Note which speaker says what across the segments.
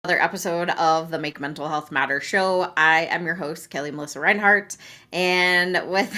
Speaker 1: another episode of the Make Mental Health Matter show. I am your host, Kelli Melissa Reinhardt, and with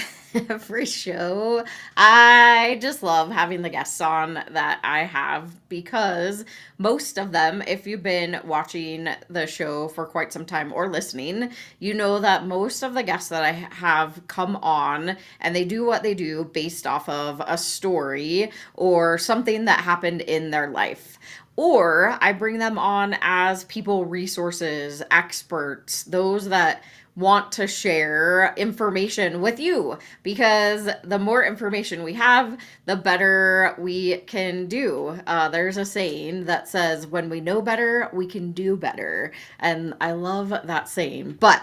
Speaker 1: every show, I just love having the guests on that I have because most of them, if you've been watching the show for quite some time or listening, you know that most of the guests that I have come on and they do what they do based off of a story or something that happened in their life. Or I bring them on as people resources, experts, those that want to share information with you because the more information we have, the better we can do. There's a saying that says, when we know better, we can do better. And I love that saying. But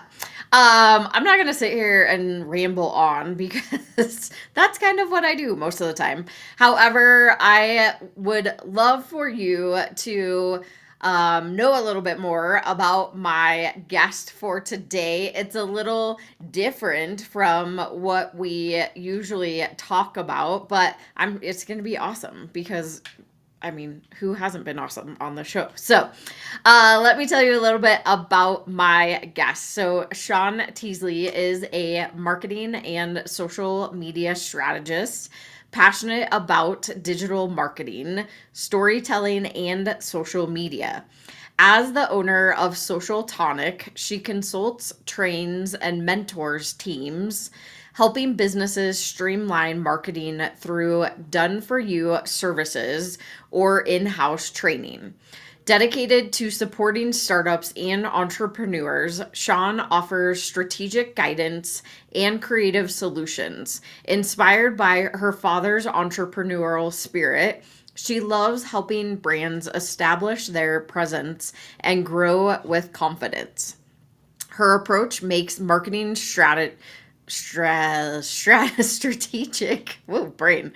Speaker 1: I'm not going to sit here and ramble on because that's kind of what I do most of the time. However, I would love for you to know a little bit more about my guest for today. It's a little different from what we usually talk about, but it's going to be awesome because who hasn't been awesome on the show? So, let me tell you a little bit about my guest. So, Shawn Teasley is a marketing and social media strategist, passionate about digital marketing, storytelling, and social media. As the owner of Social Tonic, she consults, trains, and mentors teams, helping businesses streamline marketing through done-for-you services or in-house training. Dedicated to supporting startups and entrepreneurs, Shawn offers strategic guidance and creative solutions. Inspired by her father's entrepreneurial spirit, she loves helping brands establish their presence and grow with confidence. Her approach makes marketing strategic, whoa, brain,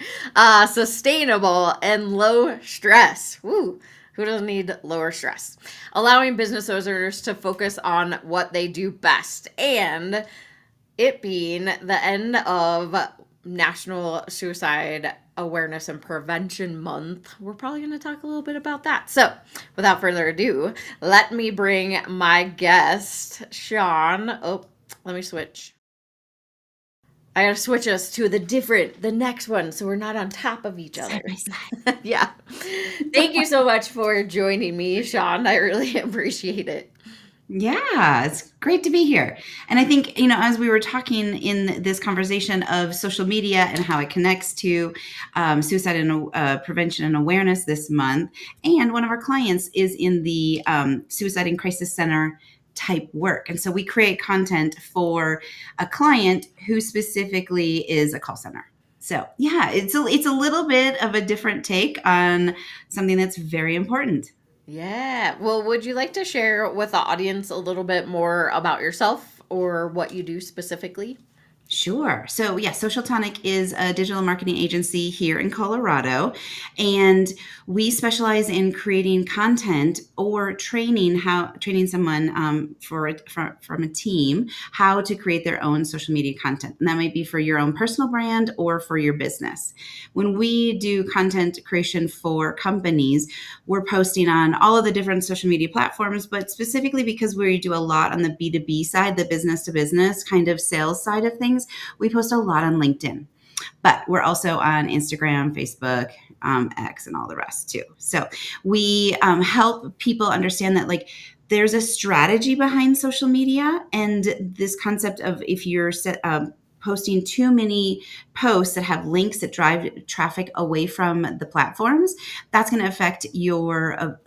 Speaker 1: sustainable and low stress. Woo. Who doesn't need lower stress? Allowing business owners to focus on what they do best. And it being the end of National Suicide Awareness and Prevention Month, we're probably going to talk a little bit about that. So, without further ado, let me bring my guest, Shawn. Oh, let me switch. I gotta switch us to the next one, so we're not on top of each other. Yeah. Thank you so much for joining me, Shawn. I really appreciate it.
Speaker 2: Yeah, it's great to be here. And I think, as we were talking in this conversation of social media and how it connects to suicide and prevention and awareness this month, and one of our clients is in the Suicide and Crisis Center type work. And so we create content for a client who specifically is a call center. So yeah, it's a little bit of a different take on something that's very important.
Speaker 1: Yeah. Well, would you like to share with the audience a little bit more about yourself or what you do specifically?
Speaker 2: Sure. So yeah, Social Tonic is a digital marketing agency here in Colorado, and we specialize in creating content or training someone from a team how to create their own social media content. And that might be for your own personal brand or for your business. When we do content creation for companies, we're posting on all of the different social media platforms, but specifically because we do a lot on the B2B side, the business to business kind of sales side of things, we post a lot on LinkedIn, but we're also on Instagram, Facebook, X, and all the rest too. So we help people understand that there's a strategy behind social media, and this concept of if you're posting too many posts that have links that drive traffic away from the platforms, that's going to affect your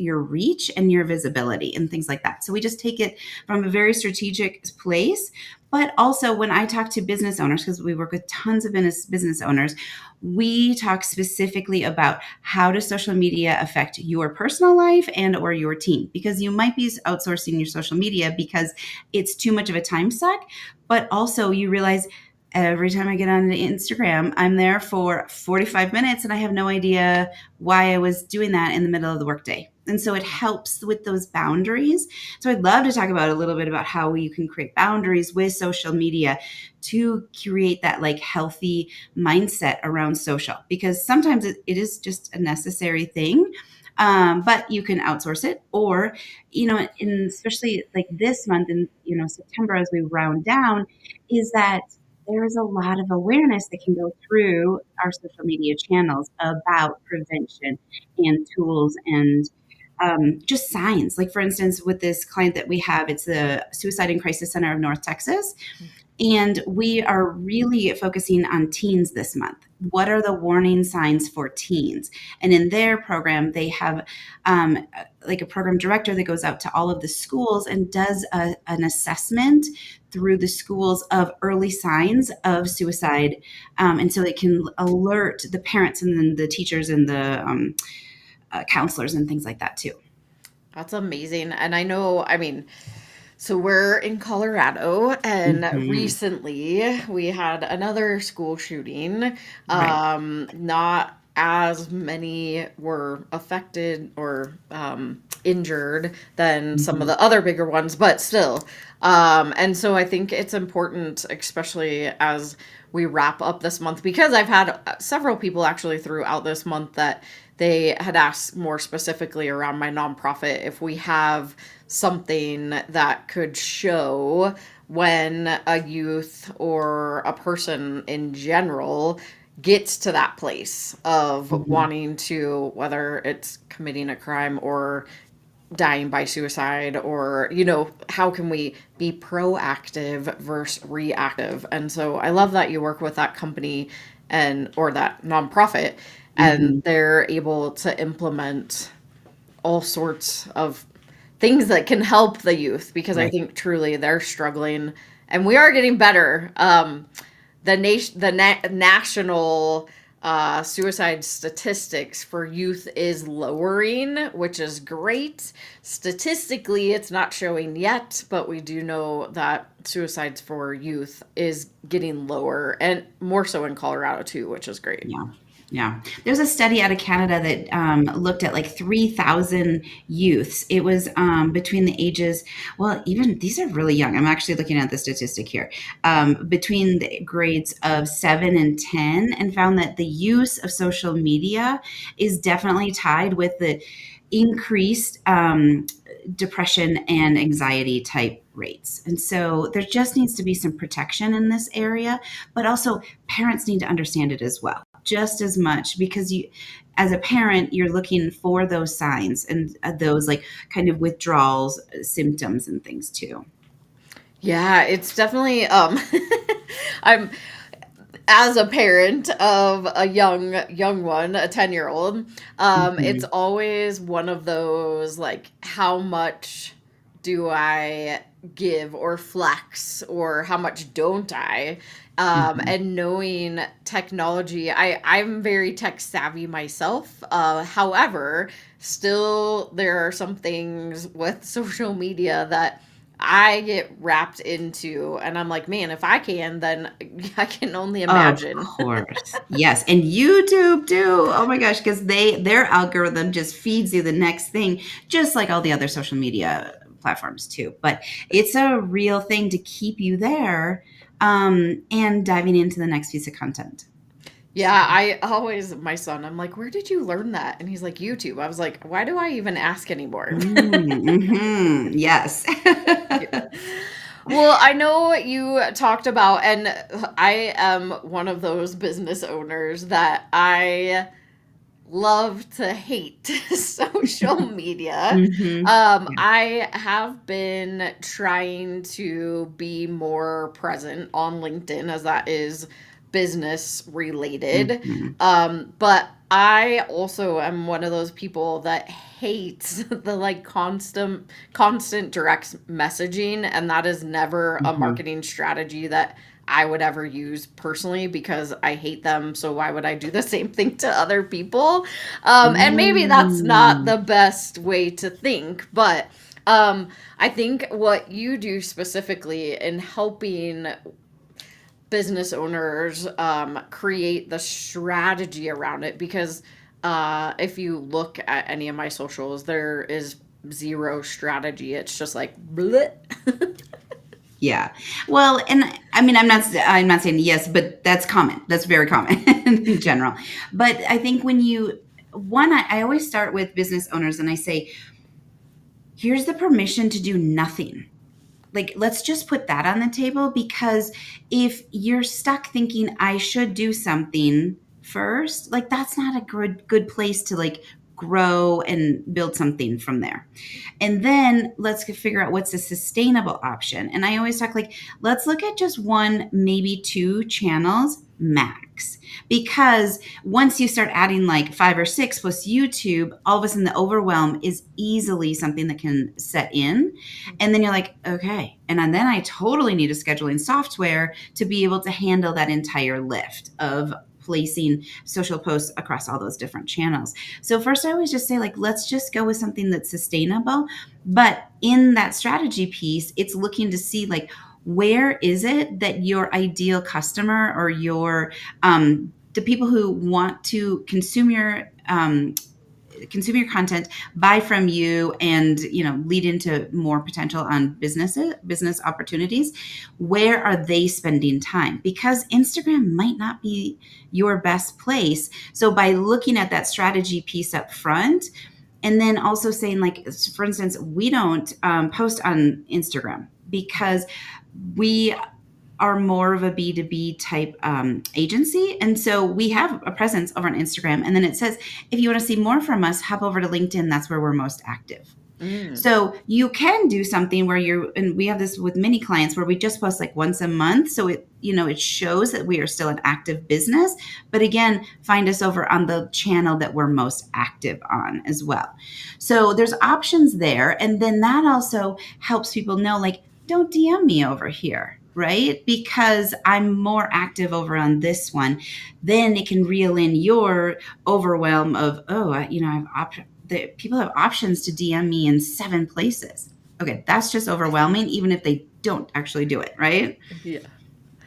Speaker 2: reach and your visibility and things like that. So we just take it from a very strategic place. But also when I talk to business owners, because we work with tons of business owners, we talk specifically about how does social media affect your personal life and or your team, because you might be outsourcing your social media because it's too much of a time suck, but also you realize every time I get on Instagram, I'm there for 45 minutes and I have no idea why I was doing that in the middle of the workday. And so it helps with those boundaries. So I'd love to talk about a little bit about how you can create boundaries with social media to create that healthy mindset around social, because sometimes it is just a necessary thing. but you can outsource it, or, especially like this month in, September, as we round down, is that there is a lot of awareness that can go through our social media channels about prevention and tools and just signs. Like, for instance, with this client that we have, it's the Suicide and Crisis Center of North Texas. And we are really focusing on teens this month. What are the warning signs for teens? And in their program, they have like a program director that goes out to all of the schools and does an assessment through the schools of early signs of suicide. And so it can alert the parents and then the teachers and the counselors and things like that too.
Speaker 1: That's amazing. And I know, I mean, so we're in Colorado, and
Speaker 2: Mm-hmm.
Speaker 1: recently we had another school shooting.
Speaker 2: Right.
Speaker 1: Not as many were affected or injured than some of
Speaker 2: Mm-hmm.
Speaker 1: the other bigger ones, but still. And so I think it's important, especially as we wrap up this month, because I've had several people actually throughout this month that they had asked more specifically around my nonprofit if we have something that could show when a youth or a person in general gets to that place of
Speaker 2: Mm-hmm.
Speaker 1: wanting to, whether it's committing a crime or dying by suicide, or how can we be proactive versus reactive. And so I love that you work with that company and or that nonprofit, and
Speaker 2: Mm-hmm.
Speaker 1: they're able to implement all sorts of things that can help the youth, because I
Speaker 2: Right.
Speaker 1: think truly they're struggling, and we are getting better. National suicide statistics for youth is lowering, which is great. Statistically, it's not showing yet, but we do know that suicides for youth is getting lower, and more so in Colorado too, which is great.
Speaker 2: Yeah. Yeah. There's a study out of Canada that looked at like 3,000 youths. It was between the ages, well, even these are really young. I'm actually looking at the statistic here, between the grades of 7 and 10, and found that the use of social media is definitely tied with the increased depression and anxiety type rates. And so there just needs to be some protection in this area, but also parents need to understand it as well, just as much, because you, as a parent, you're looking for those signs and those like kind of withdrawals symptoms and things too.
Speaker 1: Yeah, it's definitely I'm as a parent of a young one, a 10-year-old, it's
Speaker 2: Hmm.
Speaker 1: always one of those, like, how much do I give or flex, or how much don't I?
Speaker 2: Hmm.
Speaker 1: And knowing technology, I'm very tech savvy myself. However, still there are some things with social media that I get wrapped into, and I'm like, man, if I can, then I can only
Speaker 2: Of
Speaker 1: imagine.
Speaker 2: course. Yes. And YouTube too. Oh my gosh, because their algorithm just feeds you the next thing, just like all the other social media platforms too. But it's a real thing to keep you there and diving into the next piece of content. So,
Speaker 1: Yeah, I always, my son, I'm like, where did you learn that? And he's like, YouTube. I was like, why do I even ask anymore?
Speaker 2: yes.
Speaker 1: Well, I know you talked about, and I am one of those business owners that I love to hate social media.
Speaker 2: Hmm. Yeah.
Speaker 1: I have been trying to be more present on LinkedIn, as that is business related.
Speaker 2: Hmm.
Speaker 1: But I also am one of those people that hates the, like, constant direct messaging, and that is never a
Speaker 2: Hmm.
Speaker 1: marketing strategy that I would ever use personally, because I hate them. So why would I do the same thing to other people? And maybe that's not
Speaker 2: Mm.
Speaker 1: the best way to think, but I think what you do specifically in helping business owners create the strategy around it, because if you look at any of my socials, there is zero strategy. It's just like bleh.
Speaker 2: Yeah. Well, and I mean, I'm not saying yes, but that's common. That's very common in general. But I think one, I always start with business owners and I say, here's the permission to do nothing. Like, let's just put that on the table, because if you're stuck thinking I should do something first, like that's not a good place to like grow and build something from there. And then let's figure out what's a sustainable option. And I always talk like, let's look at just one, maybe two channels max. Because once you start adding like 5 or 6 plus YouTube, all of a sudden the overwhelm is easily something that can set in. And then you're like, okay. And then I totally need a scheduling software to be able to handle that entire lift of placing social posts across all those different channels. So first I always just say like, let's just go with something that's sustainable. But in that strategy piece, it's looking to see like, where is it that your ideal customer or your the people who want to consume your content, buy from you, and lead into more potential on business opportunities, where are they spending time? Because Instagram might not be your best place. So by looking at that strategy piece up front, and then also saying like, for instance, we don't post on Instagram because we are more of a B2B type agency. And so we have a presence over on Instagram. And then it says, if you want to see more from us, hop over to LinkedIn. That's where we're most active. So you can do something where and we have this with many clients where we just post like once a month. So it shows that we are still an active business. But again, find us over on the channel that we're most active on as well. So there's options there. And then that also helps people know, like, don't DM me over here, right? Because I'm more active over on this one. Then it can reel in your overwhelm of, I have people have options to DM me in 7 places. Okay, that's just overwhelming, even if they don't actually do it, right?
Speaker 1: Yeah.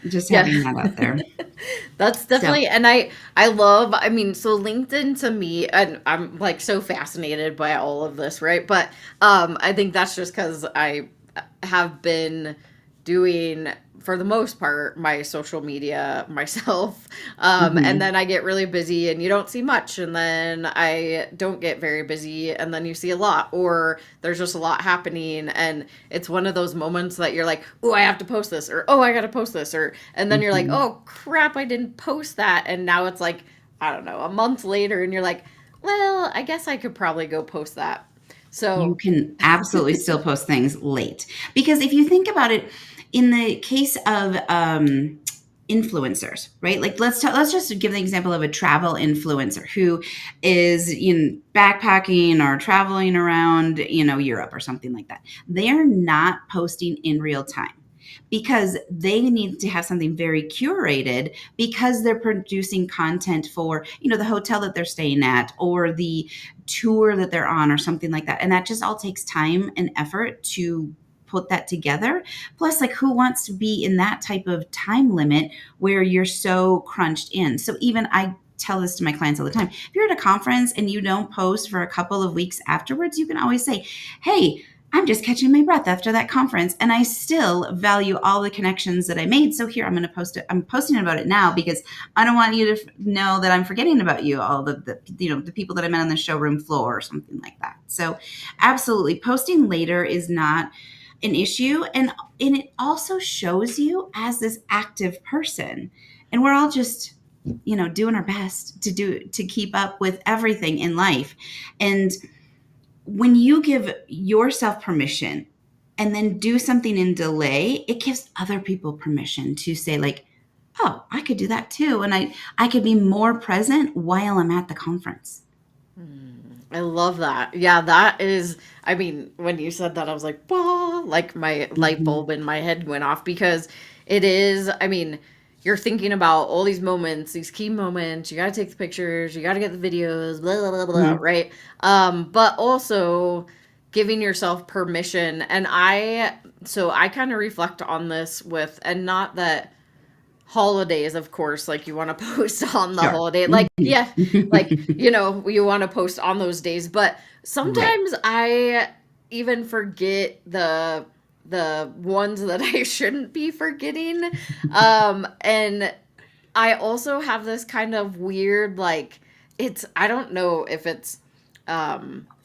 Speaker 2: Just having that out there.
Speaker 1: That's definitely, and I love, so LinkedIn to me, and I'm like so fascinated by all of this, right? But I think that's just because I have been doing, for the most part, my social media myself. And then I get really busy and you don't see much. And then I don't get very busy and then you see a lot, or there's just a lot happening. And it's one of those moments that you're like, oh, I have to post this, or, oh, I got to post this. And then you're like, oh crap, I didn't post that. And now it's like, I don't know, a month later and you're like, well, I guess I could probably go post that. So
Speaker 2: you can absolutely still post things late, because if you think about it, in the case of influencers, right? Like let's just give the example of a travel influencer who is backpacking or traveling around, Europe or something like that. They're not posting in real time, because they need to have something very curated, because they're producing content for, the hotel that they're staying at or the tour that they're on or something like that. And that just all takes time and effort to put that together. Plus, like, who wants to be in that type of time limit where you're so crunched in? So even I tell this to my clients all the time. If you're at a conference and you don't post for a couple of weeks afterwards, you can always say, hey, I'm just catching my breath after that conference, and I still value all the connections that I made. So here, I'm going to post it. I'm posting about it now because I don't want you to know that I'm forgetting about you, all the people that I met on the showroom floor or something like that. So absolutely, posting later is not an issue. And it also shows you as this active person. And we're all just, doing our best to keep up with everything in life. And when you give yourself permission and then do something in delay, it gives other people permission to say like, oh, I could do that too. And I could be more present while I'm at the conference.
Speaker 1: I love that. Yeah, that is, when you said that, I was like, bah, like my light bulb in my head went off, because it is, you're thinking about all these moments, these key moments. You got to take the pictures, you got to get the videos, blah, blah, blah, blah, right? But also giving yourself permission. And I kind of reflect on this with, and not that holidays, of course, like you want to post on the holiday, like, yeah, like, you want to post on those days, but sometimes I even forget the ones that I shouldn't be forgetting. And I also have this kind of weird, like, I don't know if it's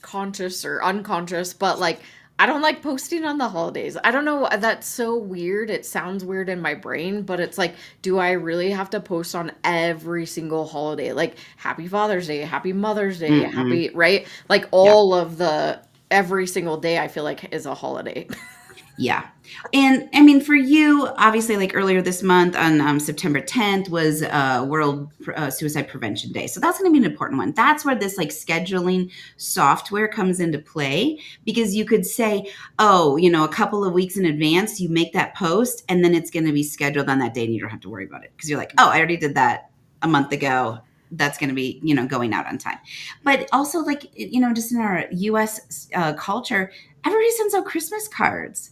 Speaker 1: conscious or unconscious, but like I don't like posting on the holidays. I don't know, that's so weird. It sounds weird in my brain, but it's like, do I really have to post on every single holiday? Like Happy Father's Day, Happy Mother's Day,
Speaker 2: Mm-mm.
Speaker 1: happy, right? Like
Speaker 2: Yeah.
Speaker 1: all of the every single day I feel like is a holiday.
Speaker 2: Yeah. And I mean, for you, obviously, like earlier this month on September 10th was World Suicide Prevention Day. So that's going to be an important one. That's where this like scheduling software comes into play, because you could say, oh, a couple of weeks in advance, you make that post and then it's going to be scheduled on that day and you don't have to worry about it because you're like, oh, I already did that a month ago. That's going to be, going out on time. But also, like, just in our US culture, everybody sends out Christmas cards.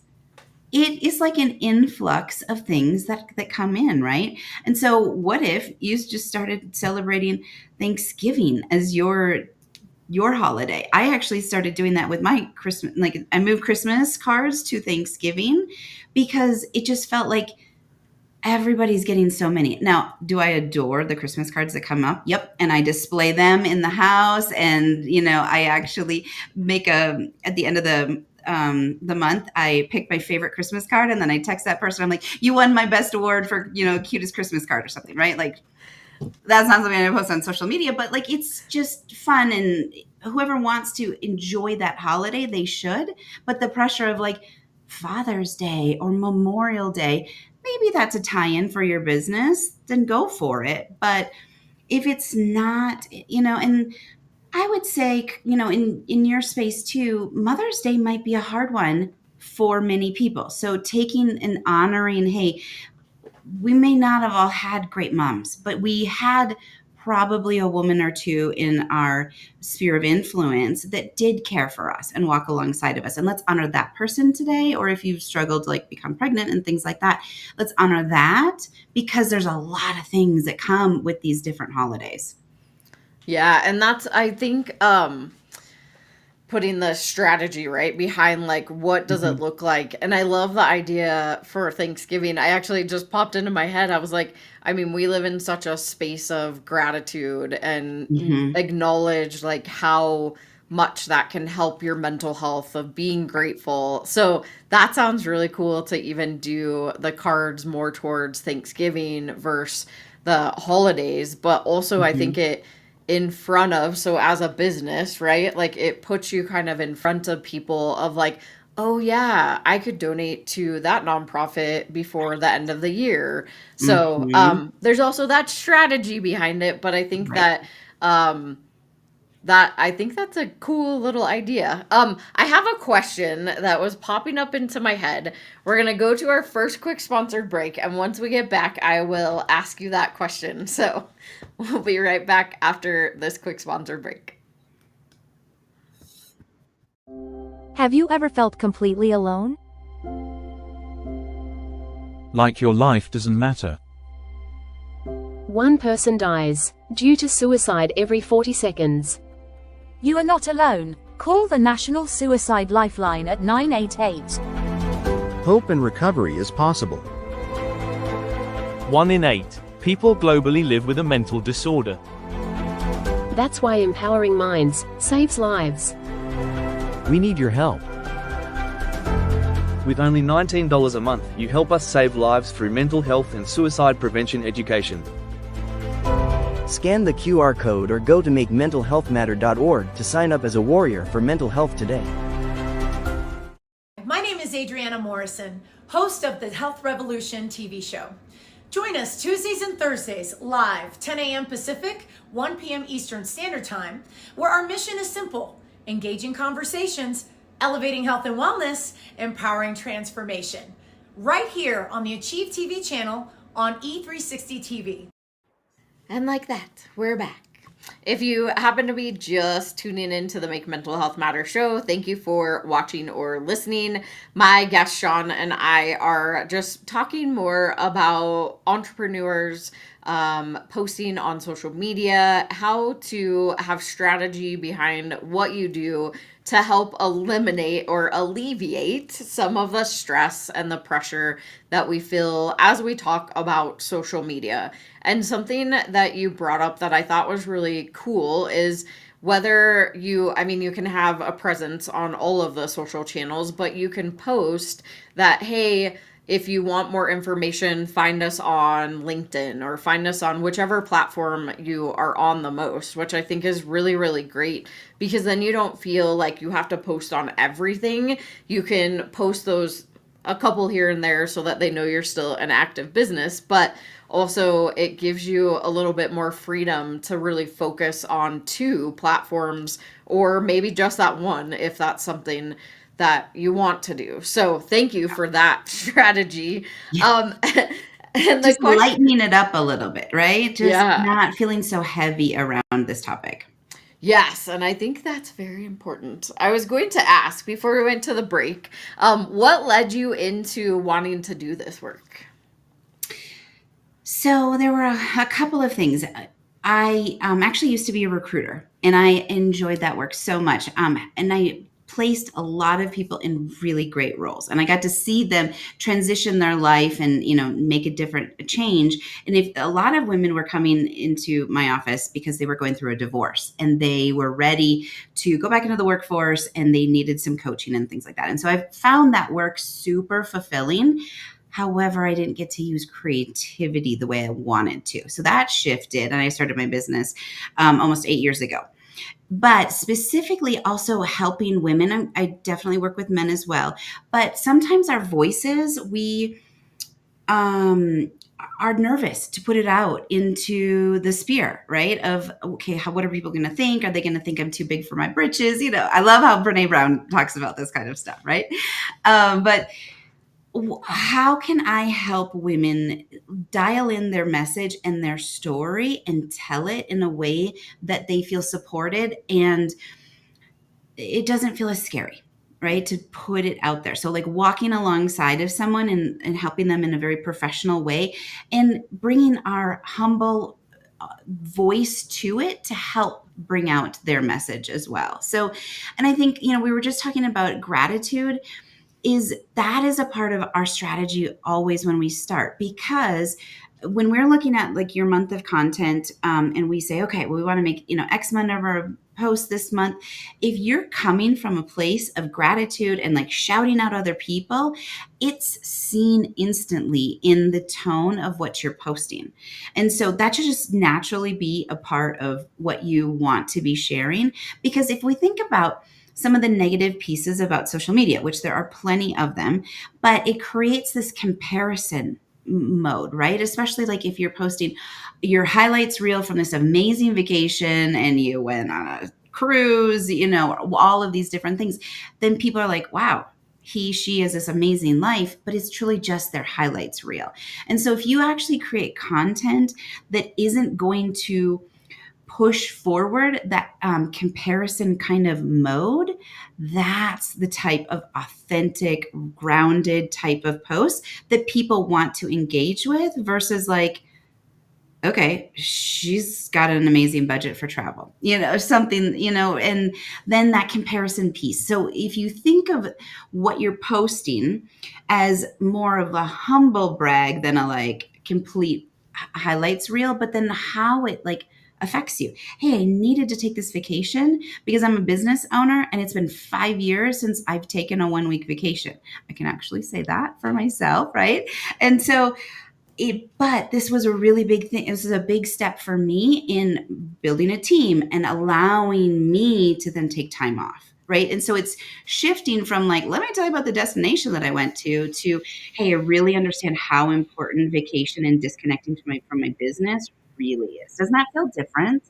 Speaker 2: It is like an influx of things that come in, right? And so what if you just started celebrating Thanksgiving as your holiday? I actually started doing that with my Christmas. Like, I moved Christmas cards to Thanksgiving because it just felt like everybody's getting so many. Now, do I adore the Christmas cards that come up? Yep. And I display them in the house. And, I actually make at the end of the month, I pick my favorite Christmas card and then I text that person. I'm like, you won my best award for, cutest Christmas card or something, right? Like, that's not something I post on social media, but like, it's just fun. And whoever wants to enjoy that holiday, they should. But the pressure of like Father's Day or Memorial Day, maybe that's a tie-in for your business, then go for it. But if it's not, and I would say, in your space too, Mother's Day might be a hard one for many people. So taking and honoring, hey, we may not have all had great moms, but we had probably a woman or two in our sphere of influence that did care for us and walk alongside of us. And let's honor that person today. Or if you've struggled to like become pregnant and things like that, let's honor that, because there's a lot of things that come with these different holidays.
Speaker 1: Yeah, and that's I think putting the strategy right behind like what does it
Speaker 2: Hmm.
Speaker 1: look like. And I love the idea for Thanksgiving. I actually just popped into my head. I was like, I mean, we live in such a space of gratitude and
Speaker 2: Hmm.
Speaker 1: acknowledge like how much that can help your mental health of being grateful. So that sounds really cool to even do the cards more towards Thanksgiving versus the holidays. But also I think
Speaker 2: Hmm.
Speaker 1: it in front of, so as a business, right, like it puts you kind of in front of people of like, oh yeah, I could donate to that nonprofit before the end of the year. So
Speaker 2: Hmm.
Speaker 1: there's also that strategy behind it, but I think
Speaker 2: Right.
Speaker 1: um I think that's a cool little idea. I have a question that was popping up into my head. We're gonna go to our first quick sponsored break, and once we get back, I will ask you that question. So we'll be right back after this quick sponsored break.
Speaker 3: Have you ever felt completely alone?
Speaker 4: Like your life doesn't matter.
Speaker 5: One person dies due to suicide every 40 seconds.
Speaker 3: You are not alone. Call the National Suicide Lifeline at 988.
Speaker 6: Hope and recovery is possible.
Speaker 7: 1 in 8 people globally live with a mental disorder.
Speaker 5: That's why empowering minds saves lives.
Speaker 6: We need your help.
Speaker 8: With only $19 a month, you help us save lives through mental health and suicide prevention education.
Speaker 6: Scan the QR code or go to makementalhealthmatter.org to sign up as a warrior for mental health today.
Speaker 9: My name is Adriana Morrison, host of the Health Revolution TV show. Join us Tuesdays and Thursdays live, 10 a.m. Pacific, 1 p.m. Eastern Standard Time, where our mission is simple: engaging conversations, elevating health and wellness, empowering transformation. Right here on the Achieve TV channel on E360 TV.
Speaker 1: And like that, we're back. If you happen to be just tuning into the Make Mental Health Matter show, thank you for watching or listening. My guest Shawn and I are just talking more about entrepreneurs posting on social media, how to have strategy behind what you do to help eliminate or alleviate some of the stress and the pressure that we feel as we talk about social media. And something that you brought up that I thought was really cool is whether you, I mean, you can have a presence on all of the social channels, but you can post that, hey, if you want more information, find us on LinkedIn or find us on whichever platform you are on the most, which I think is really, really great, because then you don't feel like you have to post on everything. You can post those a couple here and there so that they know you're still an active business, but also it gives you a little bit more freedom to really focus on two platforms, or maybe just that one if that's something that you want to do. So thank you for that strategy.
Speaker 2: Yeah.
Speaker 1: And the
Speaker 2: Just
Speaker 1: question,
Speaker 2: lightening it up a little bit, right? Just
Speaker 1: yeah.
Speaker 2: not feeling so heavy around this topic.
Speaker 1: Yes, and I think that's very important. I was going to ask before we went to the break, what led you into wanting to do this work?
Speaker 2: So there were a couple of things. I actually used to be a recruiter, and I enjoyed that work so much. And I placed a lot of people in really great roles, and I got to see them transition their life and, make a change. And if a lot of women were coming into my office because they were going through a divorce and they were ready to go back into the workforce and they needed some coaching and things like that. And so I found that work super fulfilling. However, I didn't get to use creativity the way I wanted to. So that shifted, and I started my business almost 8 years ago. But specifically also helping women. I definitely work with men as well. But sometimes our voices, we are nervous to put it out into the sphere, right? Of, okay, what are people going to think? Are they going to think I'm too big for my britches? I love how Brene Brown talks about this kind of stuff, right? But how can I help women dial in their message and their story and tell it in a way that they feel supported and it doesn't feel as scary, right? To put it out there. So like walking alongside of someone and helping them in a very professional way and bringing our humble voice to it to help bring out their message as well. So, and I think, we were just talking about gratitude. That is a part of our strategy always when we start, because when we're looking at like your month of content and we say, okay, well, we want to make, X number of posts this month. If you're coming from a place of gratitude and like shouting out other people, it's seen instantly in the tone of what you're posting. And so that should just naturally be a part of what you want to be sharing. Because if we think about some of the negative pieces about social media, which there are plenty of them, but it creates this comparison mode, right? Especially like if you're posting your highlights reel from this amazing vacation and you went on a cruise, all of these different things, then people are like, wow, she has this amazing life, but it's truly just their highlights reel. And so if you actually create content that isn't going to push forward that comparison kind of mode, that's the type of authentic, grounded type of post that people want to engage with versus like, okay, she's got an amazing budget for travel, something, and then that comparison piece. So if you think of what you're posting as more of a humble brag than a like complete highlights reel, but then how it like affects you. Hey, I needed to take this vacation because I'm a business owner and it's been 5 years since I've taken a 1-week vacation. I can actually say that for myself, right? And so but this was a really big thing. This is a big step for me in building a team and allowing me to then take time off, right? And so it's shifting from like, let me tell you about the destination that I went to, hey, I really understand how important vacation and disconnecting from my business really is. Doesn't that feel different?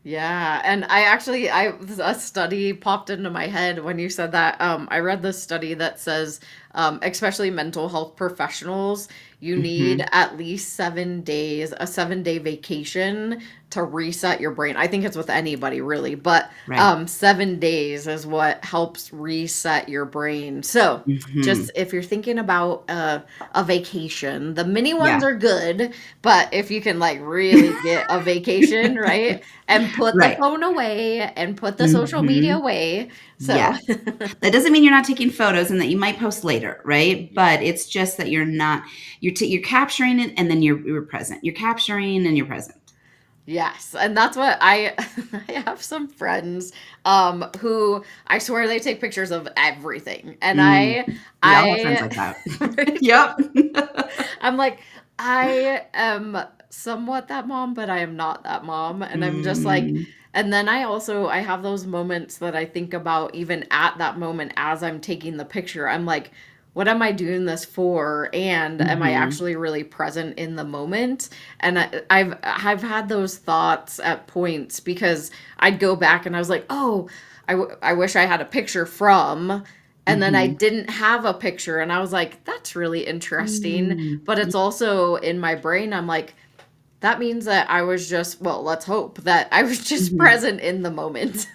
Speaker 1: Yeah, and a study popped into my head when you said that. I read this study that says especially mental health professionals, you need at least 7 days, a 7-day vacation to reset your brain. I think it's with anybody really, but
Speaker 2: Right.
Speaker 1: 7 days is what helps reset your brain. So just if you're thinking about a vacation, the mini ones
Speaker 2: Yeah.
Speaker 1: are good, but if you can like really get a vacation, right? And put the
Speaker 2: Right.
Speaker 1: phone away and put the social media away. So
Speaker 2: Yeah. That doesn't mean you're not taking photos and that you might post later, right? But it's just that you're not, you're capturing it and then you're present. You're capturing and you're present.
Speaker 1: yes, and that's what I I have some friends who I swear they take pictures of everything. And
Speaker 2: We all have friends like that. Yep.
Speaker 1: I'm like, I am somewhat that mom, but I am not that mom. And I'm just like,
Speaker 2: Mm,
Speaker 1: and then I have those moments that I think about even at that moment as I'm taking the picture. I'm like, what am I doing this for? And am I actually really present in the moment? And I've had those thoughts at points because I'd go back and I was like, oh, I wish I had a picture from. And then I didn't have a picture, and I was like, that's really interesting. But it's also in my brain, I'm like, that means that I was just, well, let's hope that I was just present in the moment.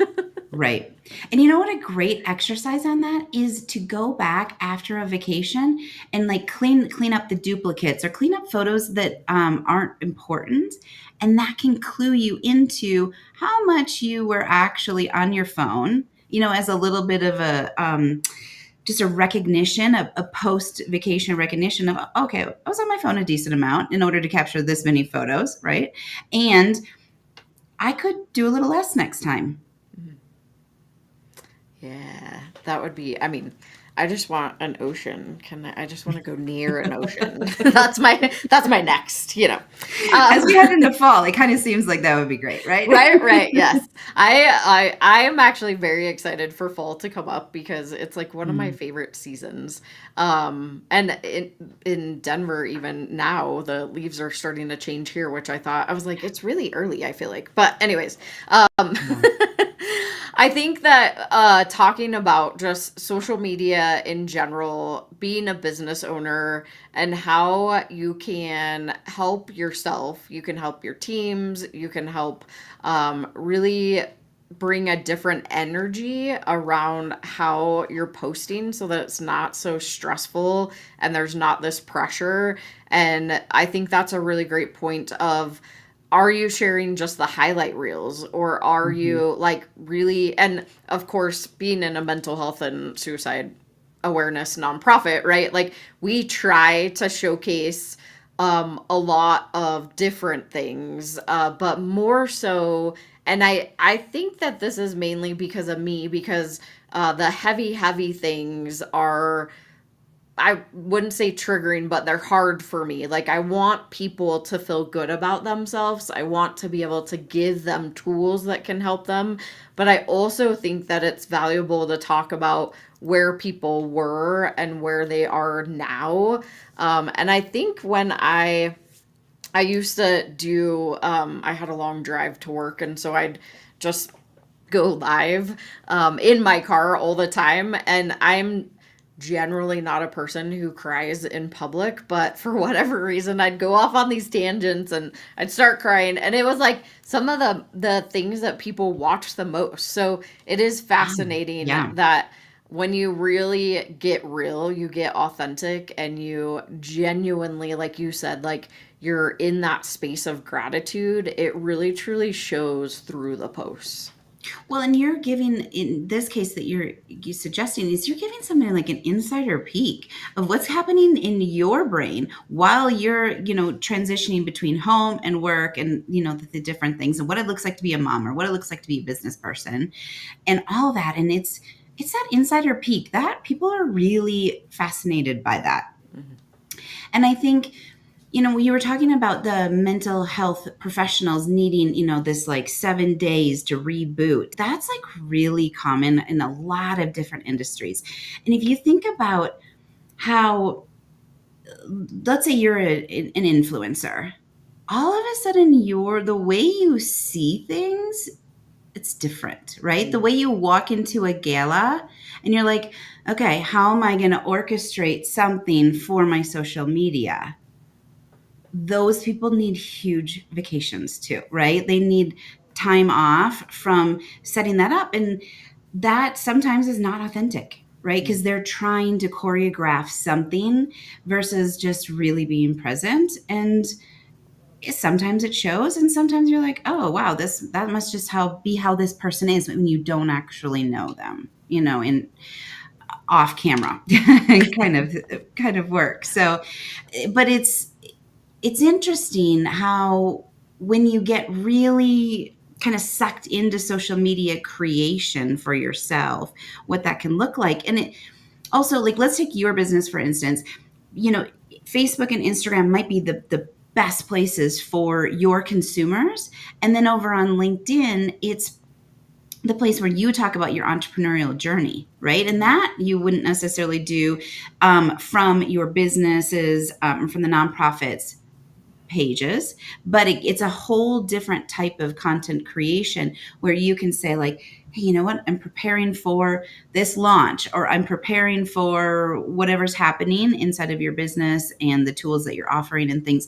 Speaker 2: Right. And you know what a great exercise on that is to go back after a vacation and like clean up the duplicates or clean up photos that aren't important. And that can clue you into how much you were actually on your phone, as a little bit of a just a recognition, a post vacation recognition of, okay, I was on my phone a decent amount in order to capture this many photos, right? And I could do a little less next time.
Speaker 1: Yeah, that would be, I mean, I just want an ocean. I just want to go near an ocean. That's my next,
Speaker 2: As we head into fall, it kind of seems like that would be great, right?
Speaker 1: Right, yes. I am actually very excited for fall to come up because it's like one of my favorite seasons. And in Denver, even now, the leaves are starting to change here, which I was like, it's really early, I feel like. But anyways, I think that talking about just social media in general, being a business owner, and how you can help yourself, you can help your teams, you can help really bring a different energy around how you're posting so that it's not so stressful and there's not this pressure. And I think that's a really great point of, are you sharing just the highlight reels, or are you like really, and of course, being in a mental health and suicide awareness nonprofit, right? Like we try to showcase a lot of different things, but more so, and I think that this is mainly because of me, because the heavy things are, I wouldn't say triggering, but they're hard for me. Like I want people to feel good about themselves. I want to be able to give them tools that can help them. But I also think that it's valuable to talk about where people were and where they are now. And I think when I used to do, I had a long drive to work, and so I'd just go live in my car all the time. And I'm generally not a person who cries in public, but for whatever reason, I'd go off on these tangents and I'd start crying. And it was like some of the things that people watch the most. So it is fascinating that when you really get real, you get authentic, and you genuinely, like you said, like you're in that space of gratitude, it really truly shows through the posts.
Speaker 2: Well, and you're giving, in this case that you're suggesting, is you're giving somebody like an insider peek of what's happening in your brain while you're, transitioning between home and work, and, the different things, and what it looks like to be a mom, or what it looks like to be a business person, and all that. And it's that insider peek that people are really fascinated by that. And I think, you were talking about the mental health professionals needing, this like 7 days to reboot. That's like really common in a lot of different industries. And if you think about how, let's say you're an influencer, all of a sudden the way you see things it's different, right? The way you walk into a gala and you're like, okay, how am I going to orchestrate something for my social media? Those people need huge vacations too, right? They need time off from setting that up. And that sometimes is not authentic, right? Because they're trying to choreograph something versus just really being present. And sometimes it shows, and sometimes you're like, oh wow, that must just be how this person is when you don't actually know them, in off camera kind of work. So, but it's interesting how when you get really kind of sucked into social media creation for yourself, what that can look like. And it also, like, let's take your business, for instance. Facebook and Instagram might be the best places for your consumers. And then over on LinkedIn, it's the place where you talk about your entrepreneurial journey, right? And that you wouldn't necessarily do from your businesses, from the nonprofits pages, but it's a whole different type of content creation where you can say like, hey, you know what? I'm preparing for this launch, or I'm preparing for whatever's happening inside of your business and the tools that you're offering and things.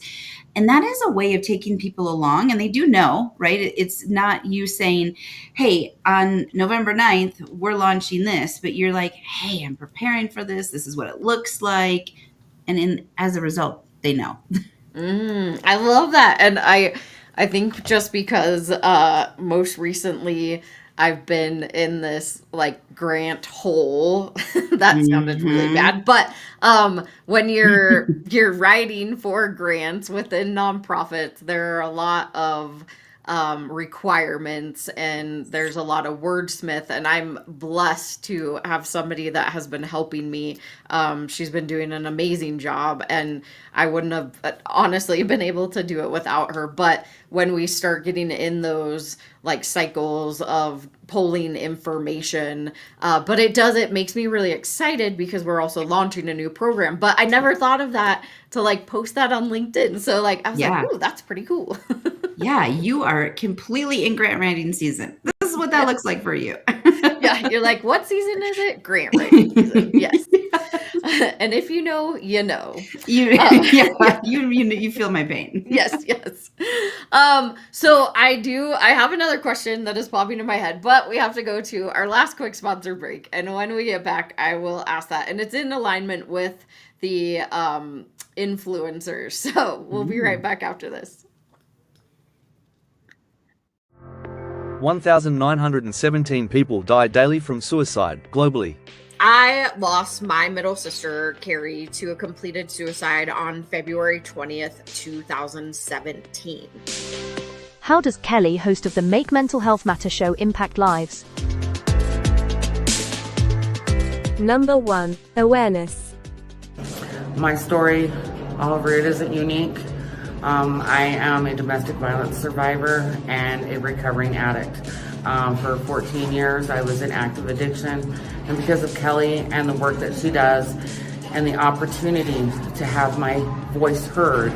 Speaker 2: And that is a way of taking people along. And they do know, right? It's not you saying, hey, on November 9th, we're launching this, but you're like, hey, I'm preparing for this. This is what it looks like. And as a result, they know.
Speaker 1: I love that. And I think just because most recently I've been in this like grant hole, that sounded really bad, but when you're writing for grants within nonprofits, there are a lot of requirements, and there's a lot of wordsmith, and I'm blessed to have somebody that has been helping me. She's been doing an amazing job, and I wouldn't have honestly been able to do it without her. But when we start getting in those like cycles of pulling information, but it makes me really excited because we're also launching a new program. But I never thought of that to like post that on LinkedIn. So like I was like, ooh, that's pretty cool.
Speaker 2: Yeah, you are completely in grant writing season. This is what that looks like for you.
Speaker 1: Yeah, you're like, what season is it? Grant writing season. Yes. And if you know, you know.
Speaker 2: You feel my pain.
Speaker 1: Yes. So I have another question that is popping in my head, but we have to go to our last quick sponsor break. And when we get back, I will ask that. And it's in alignment with the influencers. So we'll be right back after this.
Speaker 8: 1,917 people die daily from suicide globally.
Speaker 1: I lost my middle sister, Carrie, to a completed suicide on February 20th, 2017.
Speaker 3: How does Kelli, host of the Make Mental Health Matter show, impact lives?
Speaker 5: Number 1. Awareness.
Speaker 10: My story, all over it, isn't unique. I am a domestic violence survivor and a recovering addict. For 14 years, I was in active addiction. And because of Kelli and the work that she does and the opportunity to have my voice heard,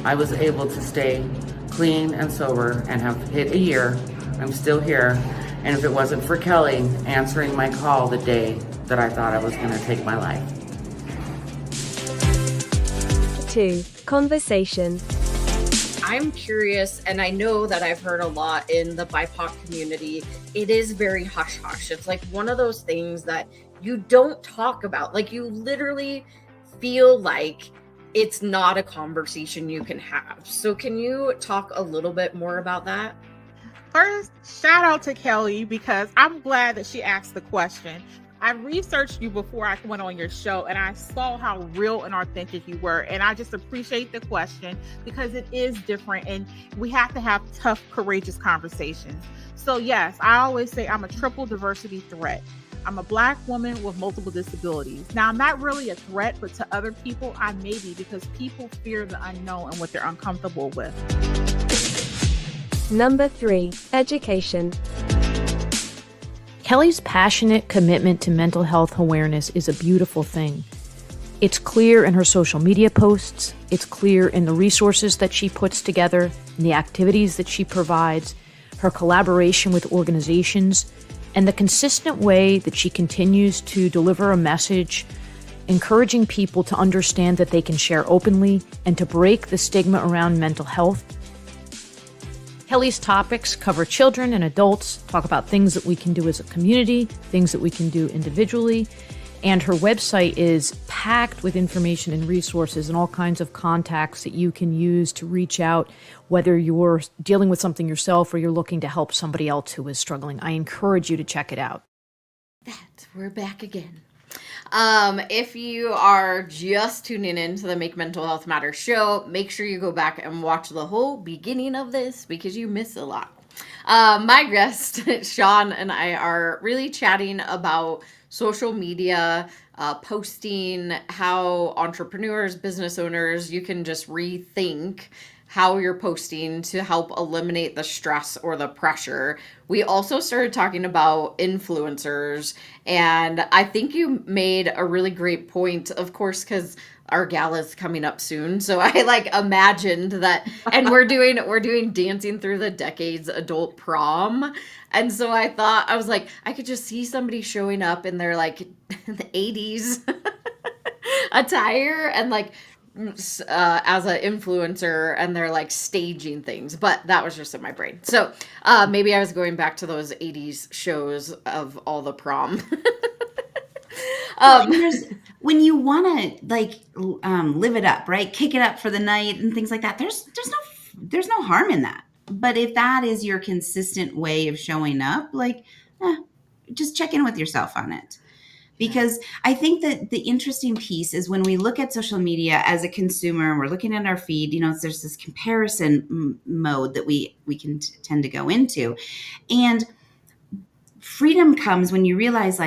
Speaker 10: I was able to stay clean and sober and have hit a year. I'm still here. And if it wasn't for Kelli answering my call the day that I thought I was going to take my life.
Speaker 5: 2. Conversation.
Speaker 1: I'm curious, and I know that I've heard a lot in the BIPOC community, it is very hush-hush. It's like one of those things that you don't talk about. Like you literally feel like it's not a conversation you can have. So can you talk a little bit more about that?
Speaker 11: First, shout out to Kelli, because I'm glad that she asked the question. I researched you before I went on your show, and I saw how real and authentic you were. And I just appreciate the question because it is different, and we have to have tough, courageous conversations. So yes, I always say I'm a triple diversity threat. I'm a Black woman with multiple disabilities. Now, I'm not really a threat, but to other people, I may be, because people fear the unknown and what they're uncomfortable with.
Speaker 5: Number 3. Education.
Speaker 12: Kelli's passionate commitment to mental health awareness is a beautiful thing. It's clear in her social media posts, it's clear in the resources that she puts together, and the activities that she provides. her collaboration with organizations, and the consistent way that she continues to deliver a message encouraging people to understand that they can share openly and to break the stigma around mental health. Kelli's topics cover children and adults, talk about things that we can do as a community, things that we can do individually, and her website is packed with information and resources and all kinds of contacts that you can use to reach out, whether you're dealing with something yourself or you're looking to help somebody else who is struggling. I encourage you to check it out.
Speaker 1: We're back again. If you are just tuning in to the Make Mental Health Matter show, make sure you go back and watch the whole beginning of this because you miss a lot. My guest, Shawn, and I are really chatting about social media, posting, how entrepreneurs, business owners, you can just rethink how you're posting to help eliminate the stress or the pressure. We also started talking about influencers, and I think you made a really great point, of course, because our gala is coming up soon. So I imagined that, and we're doing Dancing Through the Decades adult prom. And so I thought, I was like, I could just see somebody showing up in their the 80s attire and as an influencer, and they're staging things, but that was just in my brain. So maybe I was going back to those 80s shows of all the prom.
Speaker 2: When you want to live it up, right? Kick it up for the night and things like that. There's no harm in that. But if that is your consistent way of showing up, just check in with yourself on it. Because I think that the interesting piece is when we look at social media as a consumer and we're looking at our feed, there's this comparison mode that we can tend to go into. And freedom comes when you realize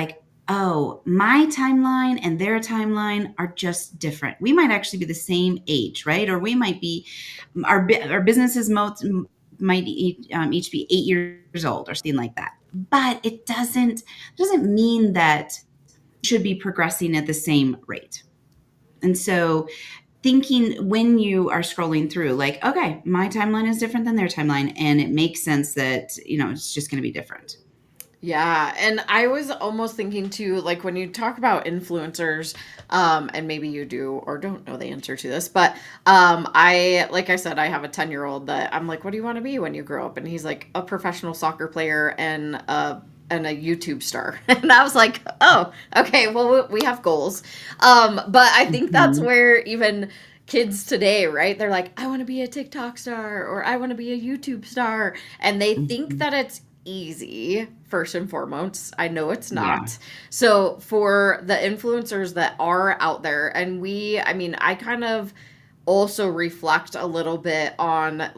Speaker 2: oh, my timeline and their timeline are just different. We might actually be the same age, right? Or we might be, our businesses might each be 8 years old or something like that. But it doesn't mean that should be progressing at the same rate. And so thinking when you are scrolling through, okay, my timeline is different than their timeline, and it makes sense that, it's just going to be different.
Speaker 1: Yeah. And I was almost thinking too, when you talk about influencers, and maybe you do or don't know the answer to this, but like I said, I have a 10-year-old that I'm like, what do you want to be when you grow up? And he's like a professional soccer player and a YouTube star. And I was like, oh, okay, well, we have goals. But I think that's where even kids today, right? They're like, I want to be a TikTok star or I want to be a YouTube star. And they think that it's easy, first and foremost. I know it's not. Yeah. So for the influencers that are out there, and I kind of also reflect a little bit on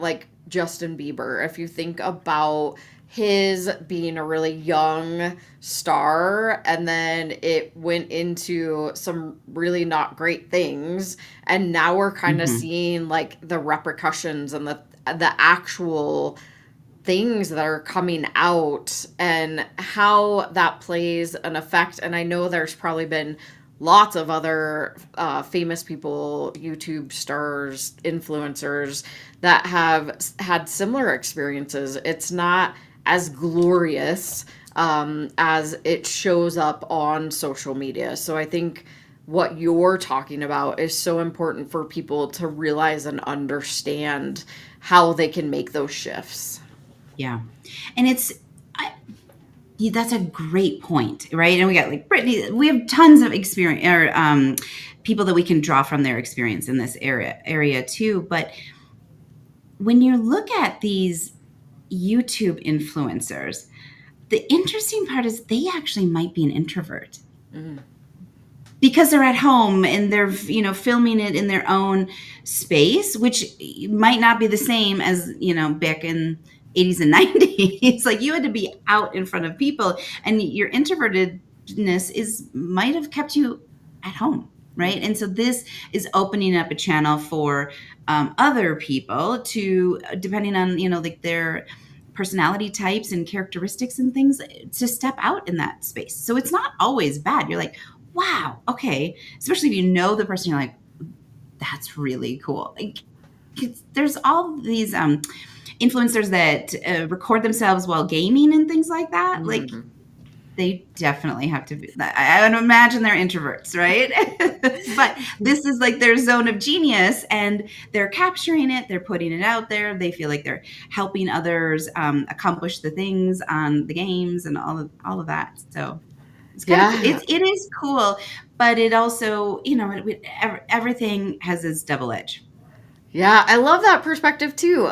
Speaker 1: Justin Bieber. If you think about his being a really young star, and then it went into some really not great things, and now we're kind of seeing the repercussions and the actual things that are coming out and how that plays an effect. And I know there's probably been lots of other famous people, YouTube stars, influencers that have had similar experiences. It's not as glorious as it shows up on social media. So I think what you're talking about is so important for people to realize and understand how they can make those shifts.
Speaker 2: Yeah. And that's a great point, right? And we got Brittany, we have tons of experience or people that we can draw from their experience in this area too. But when you look at these YouTube influencers, the interesting part is they actually might be an introvert. Because they're at home and they're, filming it in their own space, which might not be the same as, back in 80s and 90s. You had to be out in front of people, and your introvertedness might have kept you at home, right? And so this is opening up a channel for other people to, depending on, their personality types and characteristics and things, to step out in that space. So it's not always bad. You're like, wow, okay. Especially if you know the person, you're like, that's really cool. there's all these influencers that record themselves while gaming and things like that. Like, they definitely have to be. I would imagine they're introverts, right? But this is like their zone of genius, and they're capturing it. They're putting it out there. They feel like they're helping others accomplish the things on the games and all of that. So it's kind of cool. It is cool, but it also, everything has its double edge.
Speaker 1: Yeah, I love that perspective too.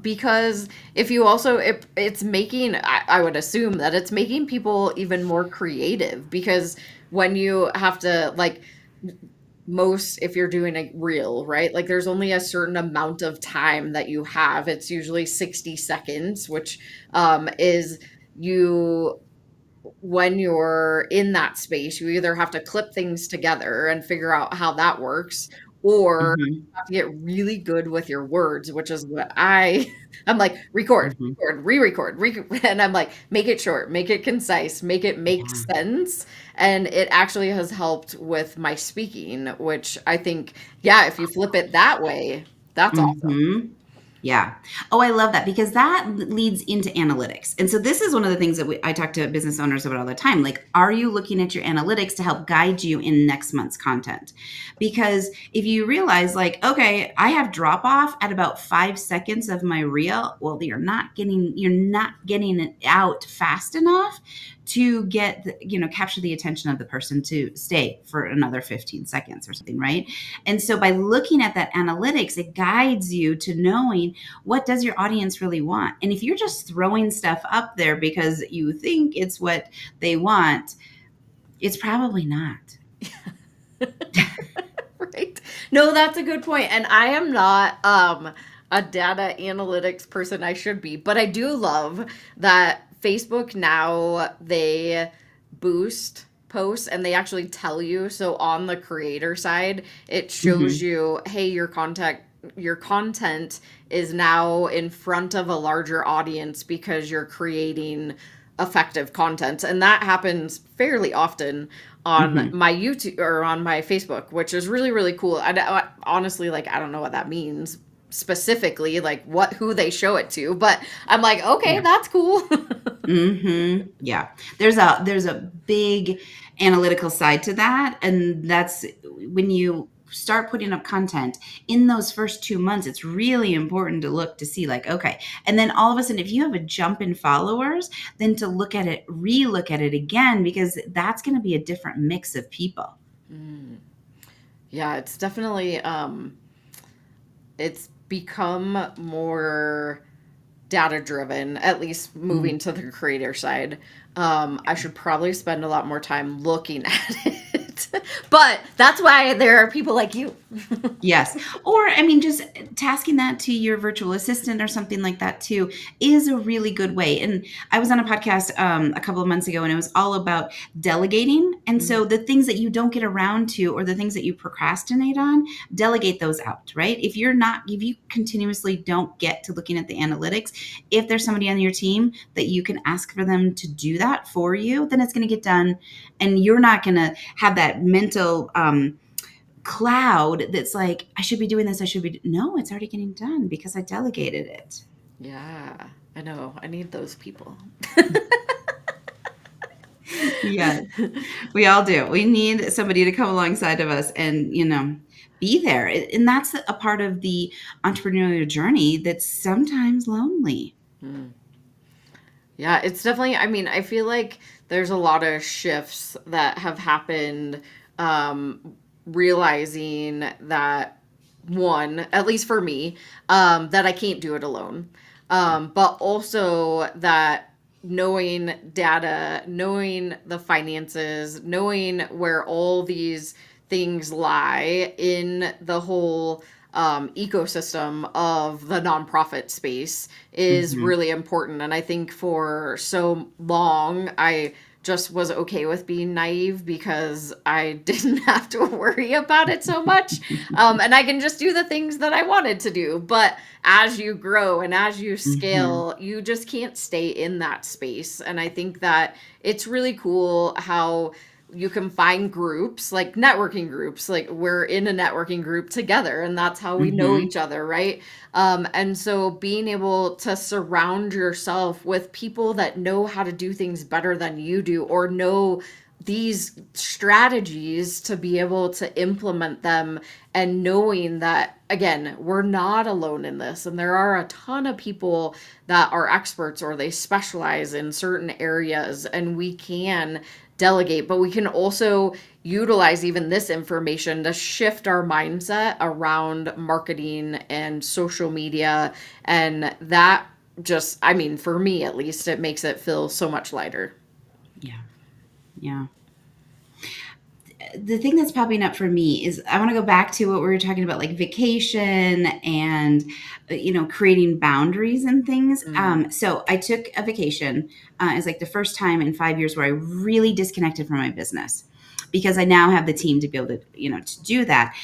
Speaker 1: Because if you also, it's making, I would assume that it's making people even more creative, because when you have to, like, if you're doing a reel, right? Like, there's only a certain amount of time that you have. It's usually 60 seconds, which is when you're in that space, you either have to clip things together and figure out how that works, or you have to get really good with your words, which is what I'm like, record, re-record, and I'm like, make it short, make it concise, make it make sense. And it actually has helped with my speaking, which I think, if you flip it that way, that's awesome.
Speaker 2: Yeah. Oh, I love that, because that leads into analytics. And so this is one of the things that I talk to business owners about all the time. Like, are you looking at your analytics to help guide you in next month's content? Because if you realize, like, okay, I have drop off at about 5 seconds of my reel, well, you're not getting it out fast enough to get capture the attention of the person to stay for another 15 seconds or something, right? And so by looking at that analytics, it guides you to knowing what does your audience really want. And if you're just throwing stuff up there because you think it's what they want, it's probably not.
Speaker 1: Right. No, that's a good point. And I am not a data analytics person. I should be, but I do love that Facebook now, they boost posts and they actually tell you. So on the creator side, it shows you, hey, your content is now in front of a larger audience because you're creating effective content. And that happens fairly often on my YouTube or on my Facebook, which is really, really cool. I honestly, like, I don't know what that means specifically, like who they show it to, but I'm like, okay, that's cool.
Speaker 2: Yeah. There's a big analytical side to that. And that's when you start putting up content in those first 2 months, it's really important to look to see, like, okay. And then all of a sudden, if you have a jump in followers, then to relook at it again, because that's going to be a different mix of people.
Speaker 1: Yeah, it's definitely, it's become more data driven, at least moving to the creator side. I should probably spend a lot more time looking at it. But that's why there are people like you.
Speaker 2: Yes. Or, I mean, just tasking that to your virtual assistant or something like that too is a really good way. And I was on a podcast a couple of months ago, and it was all about delegating. And so the things that you don't get around to, or the things that you procrastinate on, delegate those out, right? If you continuously don't get to looking at the analytics, if there's somebody on your team that you can ask for them to do that for you, then it's going to get done. And you're not going to have that mental cloud that's like, I should be doing this. No, it's already getting done because I delegated it.
Speaker 1: Yeah, I know. I need those people.
Speaker 2: Yeah, we all do. We need somebody to come alongside of us and, be there. And that's a part of the entrepreneurial journey that's sometimes lonely.
Speaker 1: Yeah, it's definitely, I mean, I feel like there's a lot of shifts that have happened, realizing that, one, at least for me, that I can't do it alone. But also that knowing data, knowing the finances, knowing where all these things lie in the whole ecosystem of the nonprofit space is really important. And I think for so long, I just was okay with being naive because I didn't have to worry about it so much. And I can just do the things that I wanted to do. But as you grow and as you scale, you just can't stay in that space. And I think that it's really cool how you can find groups, like networking groups, like we're in a networking group together, and that's how we know each other, right? And so being able to surround yourself with people that know how to do things better than you do, or know these strategies to be able to implement them, and knowing that, again, we're not alone in this, and there are a ton of people that are experts or they specialize in certain areas, and we can delegate, but we can also utilize even this information to shift our mindset around marketing and social media. And that just, I mean, for me at least, it makes it feel so much lighter.
Speaker 2: Yeah. The thing that's popping up for me is I want to go back to what we were talking about, like vacation and, creating boundaries and things. So I took a vacation. It was like the first time in 5 years where I really disconnected from my business, because I now have the team to be able to, to do that.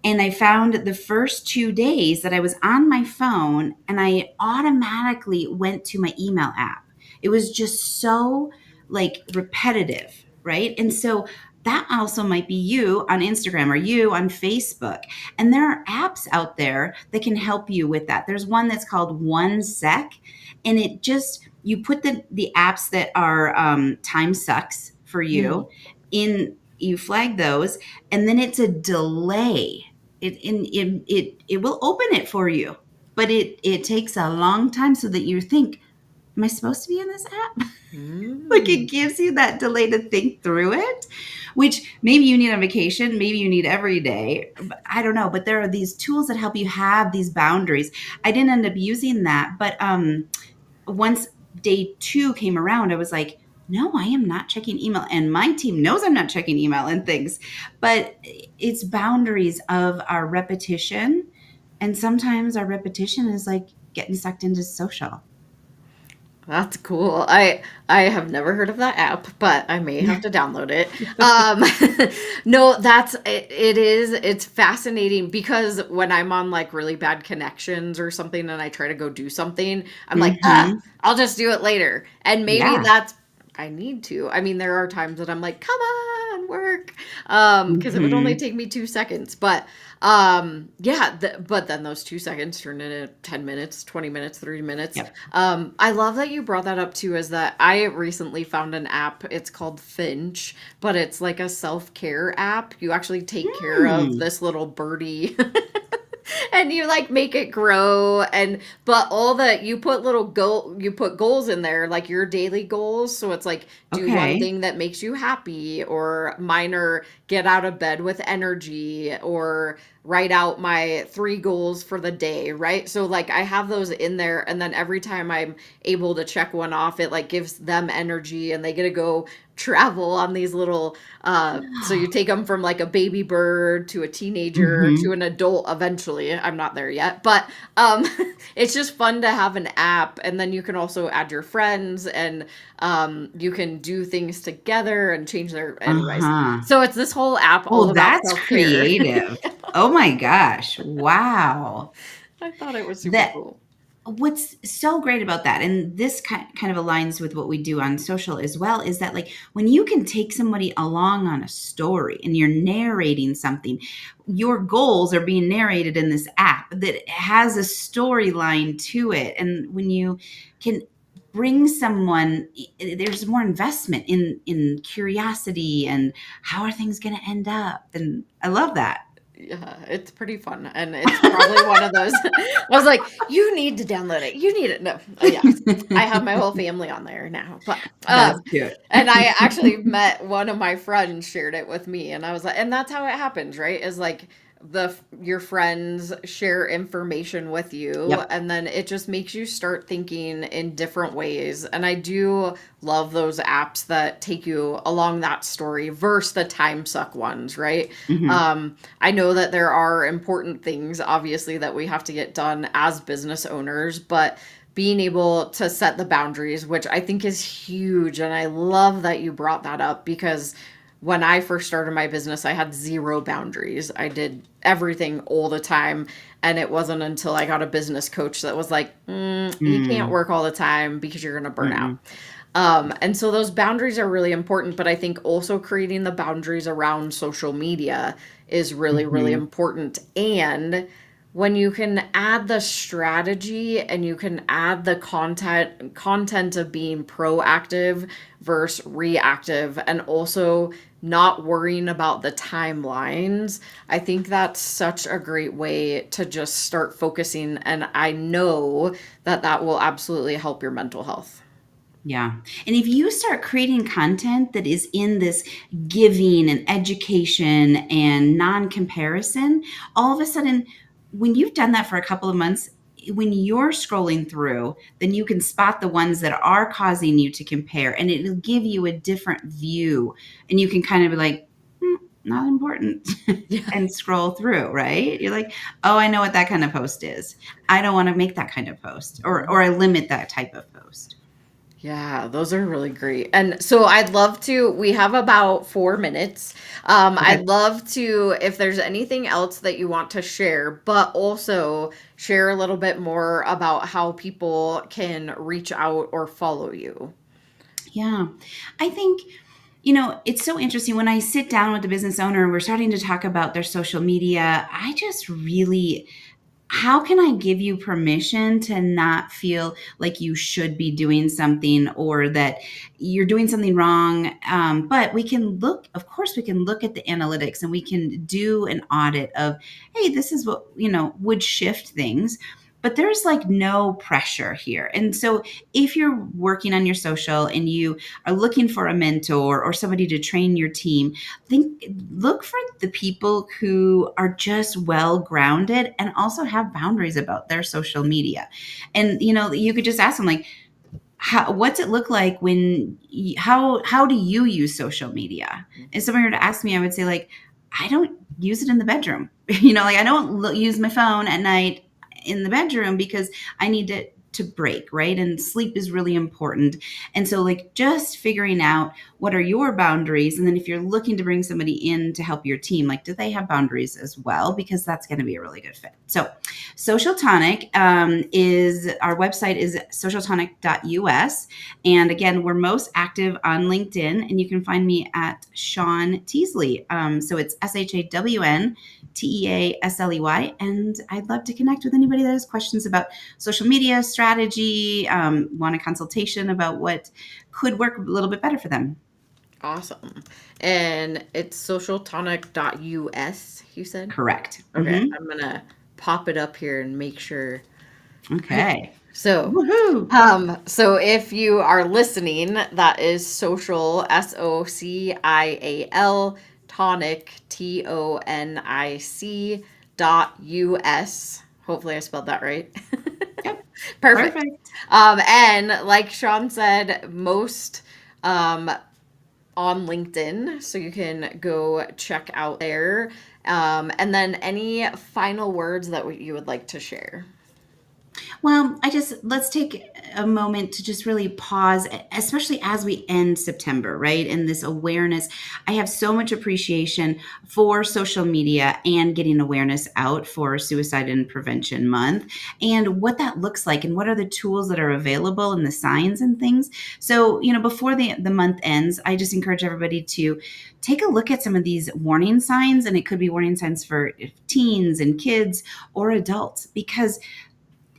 Speaker 2: And I found the first 2 days that I was on my phone and I automatically went to my email app. It was just so like repetitive, right? And so that also might be you on Instagram or you on Facebook. And there are apps out there that can help you with that. There's one that's called One Sec, and it just, you put the apps that are time sucks for you in, you flag those, and then it's a delay. It will open it for you, but it takes a long time, so that you think, am I supposed to be in this app? Like, it gives you that delay to think through it, which maybe you need on vacation, maybe you need every day. I don't know. But there are these tools that help you have these boundaries. I didn't end up using that. But once day 2 came around, I was like, no, I am not checking email. And my team knows I'm not checking email and things. But it's boundaries of our repetition. And sometimes our repetition is like getting sucked into social.
Speaker 1: That's cool. I have never heard of that app, but I may have to download it. No, it's fascinating, because when I'm on like really bad connections or something and I try to go do something, I'm like, I'll just do it later. And maybe that's, I need to. I mean, there are times that I'm like, come on, work. Because it would only take me 2 seconds. But but then those 2 seconds turn into 10 minutes, 20 minutes, 30 minutes.
Speaker 2: Yep.
Speaker 1: I love that you brought that up too, is that I recently found an app. It's called Finch, but it's like a self-care app. You actually take care of this little birdie. And you like make it grow, but all that you put you put goals in there, like your daily goals. So it's like, do one thing that makes you happy, or mine are get out of bed with energy, or write out my 3 goals for the day, right? So like I have those in there, and then every time I'm able to check one off, it like gives them energy, and they get to go travel on these little so you take them from like a baby bird to a teenager to an adult eventually. I'm not there yet, but it's just fun to have an app, and then you can also add your friends, and you can do things together and change their anyways. So it's this whole app all about
Speaker 2: that's
Speaker 1: self-care.
Speaker 2: creative. Oh my gosh. Wow.
Speaker 1: I thought it was super cool.
Speaker 2: What's so great about that, and this kind of aligns with what we do on social as well, is that like when you can take somebody along on a story and you're narrating something, your goals are being narrated in this app that has a storyline to it. And when you can bring someone, there's more investment in curiosity and how are things going to end up. And I love that.
Speaker 1: Yeah, it's pretty fun, and it's probably one of those. I was like, "You need to download it. You need it." No, yeah, I have my whole family on there now. But
Speaker 2: that's cute.
Speaker 1: And I actually met one of my friends, shared it with me, and I was like, and that's how it happens, right? Is like your friends share information with you, and then it just makes you start thinking in different ways. And I do love those apps that take you along that story versus the time suck ones, right? I know that there are important things, obviously, that we have to get done as business owners, but being able to set the boundaries, which I think is huge. And I love that you brought that up, because when I first started my business, I had zero boundaries. I did everything all the time. And it wasn't until I got a business coach that was like, you can't work all the time because you're going to burn out. And so those boundaries are really important. But I think also creating the boundaries around social media is really, really important. And when you can add the strategy and you can add the content of being proactive versus reactive, and also not worrying about the timelines, I think that's such a great way to just start focusing. And I know that that will absolutely help your mental health.
Speaker 2: Yeah. And if you start creating content that is in this giving and education and non-comparison, all of a sudden, when you've done that for a couple of months, when you're scrolling through, then you can spot the ones that are causing you to compare, and it'll give you a different view. And you can kind of be like, not important, and scroll through, right? You're like, oh, I know what that kind of post is. I don't want to make that kind of post, or I limit that type of post.
Speaker 1: Yeah, those are really great. And so I'd love to, we have about 4 minutes. I'd love to, if there's anything else that you want to share, but also share a little bit more about how people can reach out or follow you.
Speaker 2: Yeah, I think, it's so interesting when I sit down with the business owner and we're starting to talk about their social media. I just really, how can I give you permission to not feel like you should be doing something or that you're doing something wrong? But we can look, of course, we can look at the analytics and we can do an audit of, hey, this is what, would shift things. But there's like no pressure here. And so if you're working on your social and you are looking for a mentor or somebody to train your team, look for the people who are just well grounded and also have boundaries about their social media. And you could just ask them, like, what's it look like when how do you use social media? If somebody were to ask me, I would say, like, I don't use it in the bedroom. Like, I don't use my phone at night in the bedroom because I need to break, right? And sleep is really important. And so, like, just figuring out what are your boundaries. And then if you're looking to bring somebody in to help your team, like, do they have boundaries as well? Because that's going to be a really good fit. So Social Tonic is, our website is socialtonic.us. And again, we're most active on LinkedIn, and you can find me at Shawn Teasley. So it's ShawnTeasley. And I'd love to connect with anybody that has questions about social media strategy, want a consultation about what could work a little bit better for them.
Speaker 1: Awesome. And it's socialtonic.us, you said?
Speaker 2: Correct.
Speaker 1: Okay. I'm going to pop it up here and make sure.
Speaker 2: Okay.
Speaker 1: So, so if you are listening, that is social, SOCIAL, tonic, TONIC.US. Hopefully I spelled that right.
Speaker 2: Yep.
Speaker 1: Perfect. And like Shawn said, most on LinkedIn, so you can go check out there. And then any final words that you would like to share?
Speaker 2: Well, let's take a moment to just really pause, especially as we end September, right? And this awareness. I have so much appreciation for social media and getting awareness out for Suicide and Prevention Month and what that looks like and what are the tools that are available and the signs and things. So, before the month ends, I just encourage everybody to take a look at some of these warning signs, and it could be warning signs for teens and kids or adults, because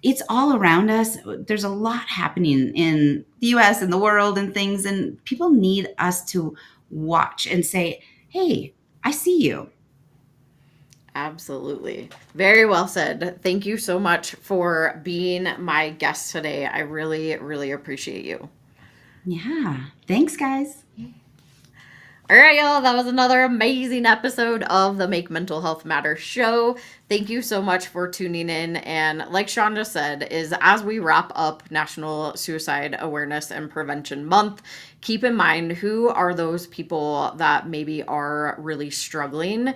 Speaker 2: it's all around us. There's a lot happening in the US and the world and things, and people need us to watch and say, hey, I see you.
Speaker 1: Absolutely. Very well said. Thank you so much for being my guest today. I really, really appreciate you.
Speaker 2: Yeah. Thanks, guys.
Speaker 1: All right, y'all. That was another amazing episode of the Make Mental Health Matter show. Thank you so much for tuning in. And like Shawn just said, is as we wrap up National Suicide Awareness and Prevention Month, keep in mind who are those people that maybe are really struggling.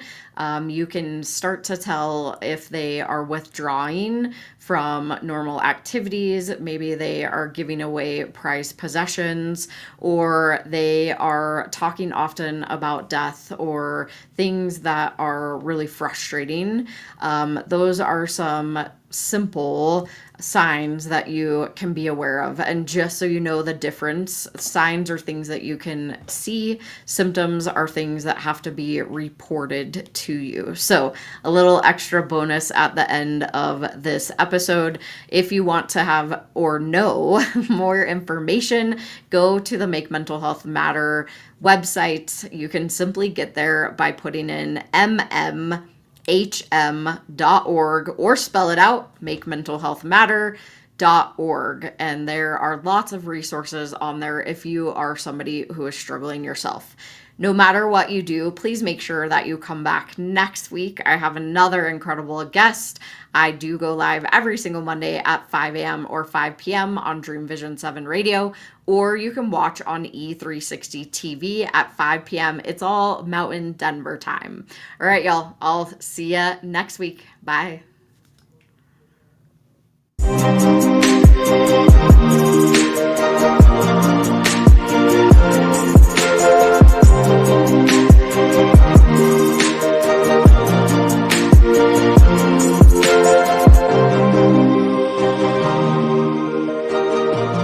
Speaker 1: You can start to tell if they are withdrawing from normal activities. Maybe they are giving away prized possessions, or they are talking often often about death or things that are really frustrating, those are some simple signs that you can be aware of. And just so you know the difference, signs are things that you can see, symptoms are things that have to be reported to you. So a little extra bonus at the end of this episode. If you want to have or know more information, go to the Make Mental Health Matter website. You can simply get there by putting in mmhm.org or spell it out, makementalhealthmatter.org. And there are lots of resources on there if you are somebody who is struggling yourself. No matter what you do, please make sure that you come back next week. I have another incredible guest. I do go live every single Monday at 5 a.m. or 5 p.m. on Dream Vision 7 Radio, or you can watch on E360 TV at 5 p.m. It's all Mountain Denver time. All right, y'all. I'll see ya next week. Bye.